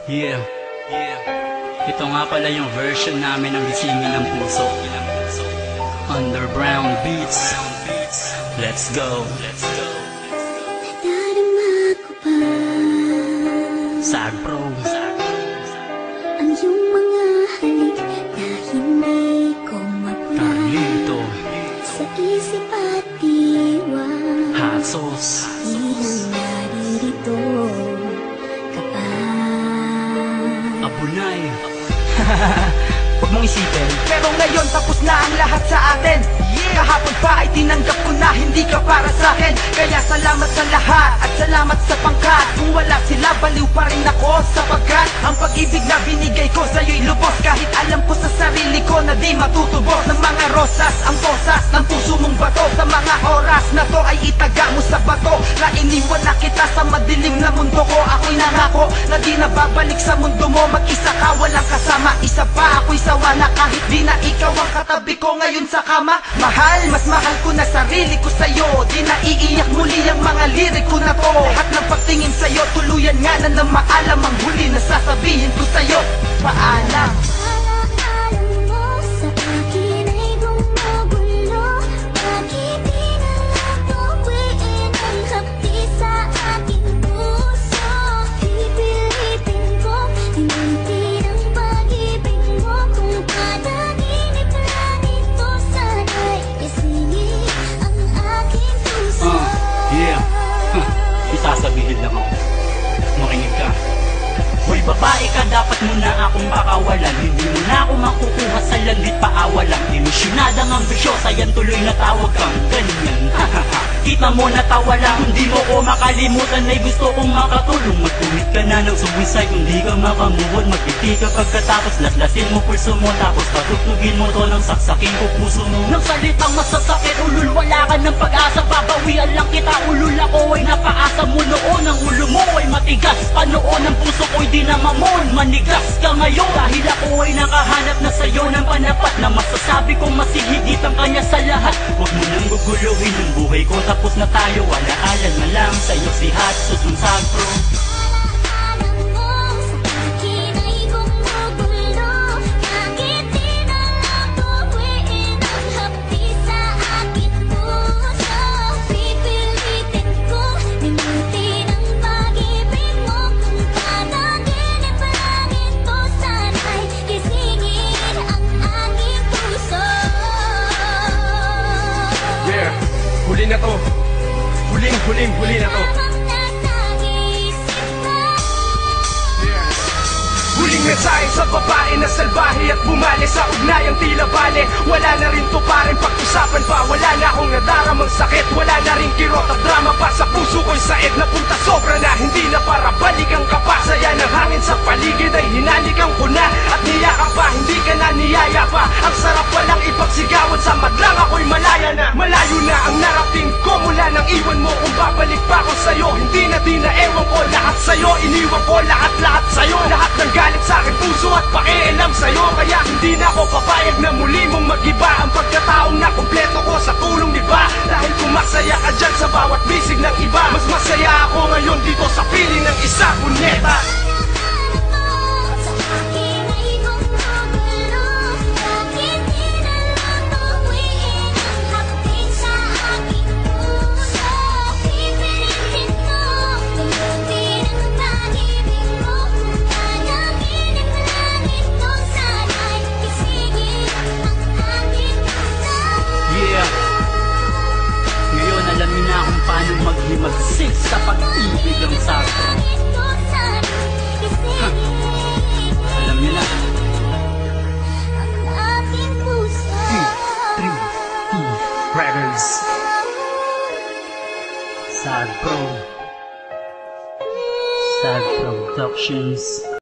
Yeah. Ito nga pala yung version namin ng Gisingin ng Puso. Underground Beats. Let's go. Nadarama ko pa Sag Pro. ang iyong mga halik na hindi ko mapuna Carlito. sa isip at diwa. Hot sauce. Ilang naririto ka pa. Abunay. Huwag mong isipin, pero ngayon tapos na ang lahat sa atin. Kahapon pa ay tinanggap ko na hindi ka para sa akin. Kaya salamat sa lahat at salamat sa pangkat. Kung wala sila, baliw pa rin ako. Sapagkat ang pag-ibig na binigay ko sa'yo'y lubos. Kahit alam ko sa sarili ko na di matutubos. Ng mga rosas, ang posas ng puso mong bato. Sa mga oras na to ay itaga mo sa bato. Na iniwan na kita sa madilim na mundo ko. Ako'y nangako na di na babalik sa mundo mo. Mag-isa ka, walang kasama. Isa pa ako'y sawa na kahit di na ikaw ang katabi ko ngayon sa kama. Mahal, mas mahal ko na sarili ko sa'yo. Di na iiyak muli ang mga lirik ko na to. Lahat ng pagtingin sa'yo, tuluyan nga na maalam. Ang huli na sasabihin ko sa'yo, paalam. Alam mo sa akin ay gumugulo. Bakit di na lang tuwiin ang hapdi sa aking puso? Pipilitin kong hininti ang pag-ibig mo. Kung panaginip lang ito, sana'y isingin ang aking puso. Yeah. Isasabihin lang ako. Makinig ka. Hoy babae ka, dapat mo na akong pakawalan. Hindi mo na ako makukuha sa landit paawalan. Emisyonada ng ambisyosa, yan tuloy na tawag kang ganyan. Kita mo natawa lang, hindi mo ko makalimutan. Ay gusto kong makatulong. Magtumit ka na ng suicide kung di ka makamuhon. Magpiti ka pagkatapos laslasin mo pulso mo. Tapos patutugin mo to ng saksakin ko puso mo. Nang salitang masasakit, ulul wala ka ng pag-asa. Babawian lang kita, ulul ako ay napaasa mo noon. Ang ulo mo ay matigas, panoon ang puso ko'y di na mamon. Manigas ka ngayon dahil ako ay nakahanap na sa'yo ng panapat. Na masasabi kong masihigit ang kanya sa lahat. Huwag mo nang guguluhin ang buhay ko, tapos na tayo. Alaalan na lang sa'yo si Hatsus ng Sag Pro. Alam mo sa akin ay gumugulo. Bakit di na lang tuwiin ang hapdi sa aking puso? Pipilitin kong hinintin ang pag-ibig mo. Kung panaginip lang ito, sana'y gisingin ang aking puso. Yeah, huli na to. Huli na to. Habang nasa isip mo. Huling mensahe sa babae na salbahe at bumali sa ugnayang tila bale. Wala na rin to paring pag-usapan pa. Wala na akong nadaramang sakit. Wala na rin kirot at drama pa. Sa puso ko'y said na punta sobra na. Hindi na para balikan ka pa. Saya ng hangin sa paligid ay hinalikan ko na. At niyakan pa, hindi ka na niyaya pa. Ang sarap walang ipagsigawan. Sa madlang ako'y malaya na. Malayo na ang narating ko mula nang iwan mo. Kung babalik pa ako sa'yo, hindi na di na ewan ko. Lahat sa'yo, iniwan ko lahat sa'yo. Lahat ng galit sa aking puso at pakialam sa'yo. Kaya hindi na ako papayag na muli mong mag-iba. Ang pagkataong na kumpleto ko sa tulong niba. Dahil kung masaya ka dyan sa bawat bisig ng iba, mas masaya ako ngayon dito sa piling ng isa, puneta. Sa akin ay gumugulo. Bakit di na lang tuwiin ang hapdi sa aking puso? Pipilitin kong hinintin ang pag-ibig mo. Kung panaginip lang ito, sana'y gisingin ang aking puso. Yeah. Ngayon alam niyo na kung paano maghimagsik sa pag-ibig ng Sag Pro. Alam niyo na. Records. Sag Pro. Sag Productions.